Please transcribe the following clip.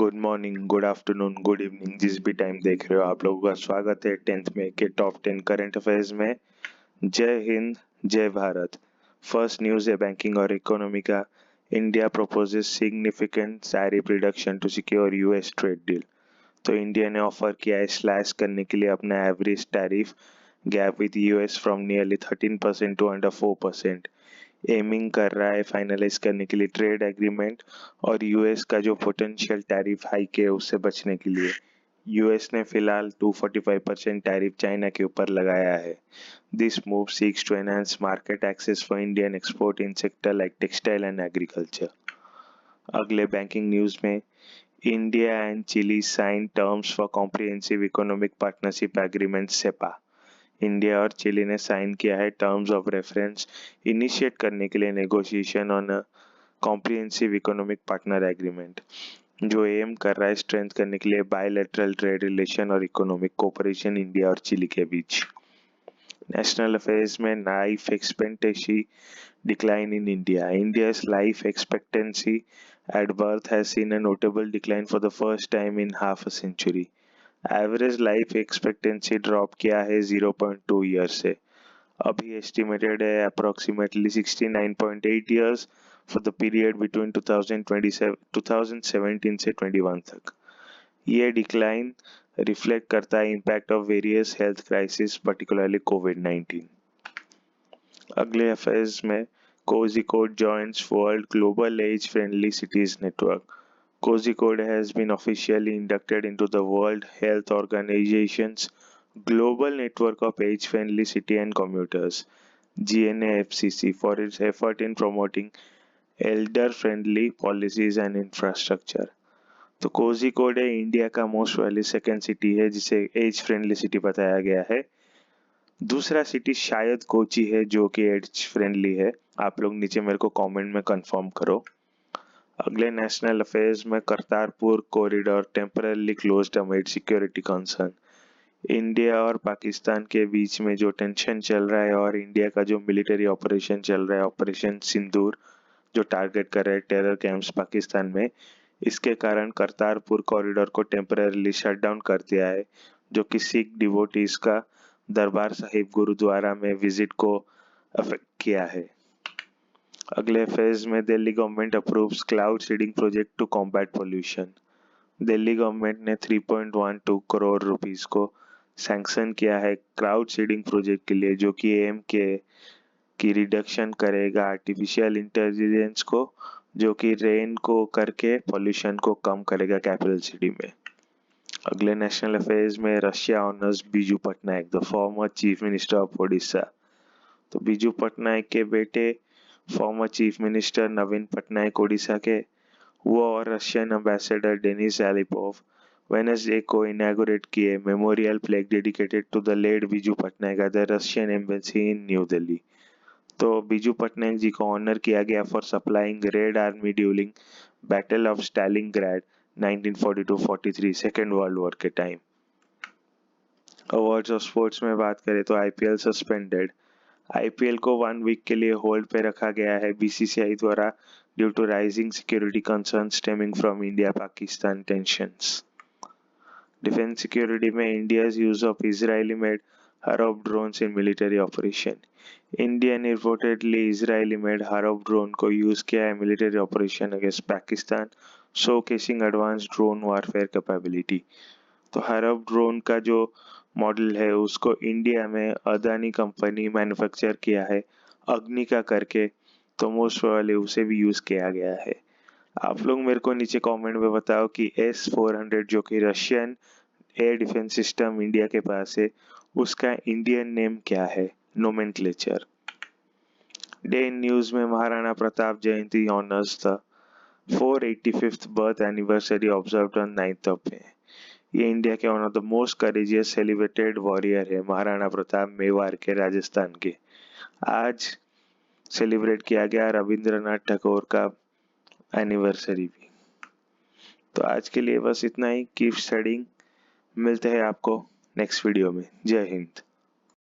Good morning, good afternoon, good evening, जिस भी time देख रहे हो आप लोगों का स्वागत है 10th में के टॉप 10 करंट अफेयर्स में। जय हिंद, जय भारत। फर्स्ट न्यूज़ है बैंकिंग और इकोनॉमी का। India proposes significant tariff reduction to secure US trade deal. तो इंडिया ने ऑफर किया है स्लैश करने के लिए अपना average tariff gap with US from nearly 13% to under 4%। Aiming कर रहा है फाइनलाइज करने के लिए ट्रेड एग्रीमेंट और यूएस का जो पोटेंशियल टैरिफ हाइक है उससे बचने के लिए। यूएस ने फिलहाल 245% टैरिफ चाइना के ऊपर लगाया है। This move seeks to enhance market access for Indian export in sector like textile and agriculture. अगले बैंकिंग न्यूज में India and Chile sign terms for comprehensive economic partnership agreement CEPA. India और Chile ने sign किया है terms of reference initiate करने के लिए negotiation on a comprehensive economic partner agreement, जो एम कर रहा है स्ट्रेंथ करने के लिए बायलैटरल ट्रेड रिलेशन और इकोनॉमिक कोऑपरेशन इंडिया और चिली के बीच। नेशनल अफेयर्स में life expectancy decline in India. India's life expectancy at birth has seen a notable decline for the first time in half a century. Average life expectancy drop किया है 0.2 year से। अभी estimated है approximately 69.8 years for the period between 2017 से 21 तक। ये decline reflect करता है impact of various health crisis particularly कोविड-19। अगले अफेयर्स में Kozhikode joins world global age friendly cities network. Kozhikode has been officially inducted into the World Health Organization's Global Network of Age-Friendly City and Commuters (GNAFCC) for its effort in promoting elder-friendly policies and infrastructure. तो Kozhikode India का most valley second city है जिसे as friendly city बताया गया है। दूसरा city शायद कोची है जो कि एज फ्रेंडली है। आप लोग नीचे मेरे को कमेंट में कंफर्म करो। अगले नेशनल अफेयर्स में Kartarpur corridor temporarily closed amid security concern. India और पाकिस्तान के बीच में जो टेंशन चल रहा है और इंडिया का जो मिलिट्री ऑपरेशन चल रहा है ऑपरेशन सिंदूर, जो टारगेट कर रहे हैं टेरर कैंप्स पाकिस्तान में, इसके कारण करतारपुर कॉरिडोर को टेम्परली शट डाउन कर दिया है, जो कि सिख डिवोटीज का दरबार साहिब गुरुद्वारा में विजिट को अफेक्ट किया है। अगले फेज में Delhi government approves cloud seeding project to combat pollution. Delhi government ने 3.12 करोड़ रुपीस को सैंक्शन किया है क्लाउड सीडिंग प्रोजेक्ट के लिए, जो कि एम के की रिडक्शन करेगा आर्टिफिशियल इंटेलिजेंस को, जो कि रेन को करके पोल्यूशन को कम करेगा कैपिटल सिटी में। अगले नेशनल अफेयर्स में Russia honours Biju Patnaik, the former chief minister of Odisha. तो बीजू पटनायक के बेटे former chief minister Naveen Patnaik Odisha के, वो और Russian ambassador Denis Alipov Wednesday को इनॉग्रेट किए memorial plaque dedicated to the late Biju Patnaik at the Russian embassy in New Delhi. तो बीजू पटनायक जी को ऑनर किया गया for supplying red army during battle of Stalingrad 1942-43 second world war के टाइम। अवार्ड्स और sports में बात करें तो आईपीएल सस्पेंडेड। आईपीएल को 1 वीक के लिए होल्ड पे रखा गया है बीसीसीआई द्वारा due to rising security concern stemming from India Pakistan tensions. Defence security में India's use of Israeli made Harop drones in military operation. India ने reportedly Israeli made Harop drone को यूज किया है military operation against Pakistan, showcasing advance drone warfare capability. तो Harop drone का जो model है उसको इंडिया में अदानी कंपनी मैन्युफैक्चर किया है अग्निका करके, तो मोस्ट वाले उसे भी यूज किया गया है। आप लोग मेरे को नीचे कमेंट में बताओ कि S-400 जो कि Russian air defence system India के पास है, उसका इंडियन नेम क्या है, नोमेनक्लेचर। डे इन न्यूज में महाराणा प्रताप जयंती ऑनर्स था 485th birth anniversary observed on 9th of May। ये इंडिया के one of the most courageous celebrated warrior है महाराणा प्रताप, मेवाड़ के, राजस्थान के। आज सेलिब्रेट किया गया रविंद्रनाथ टैगोर का एनिवर्सरी भी। तो आज के लिए बस इतना ही। Keep studying. मिलते हैं आपको नेक्स्ट वीडियो में। जय हिंद।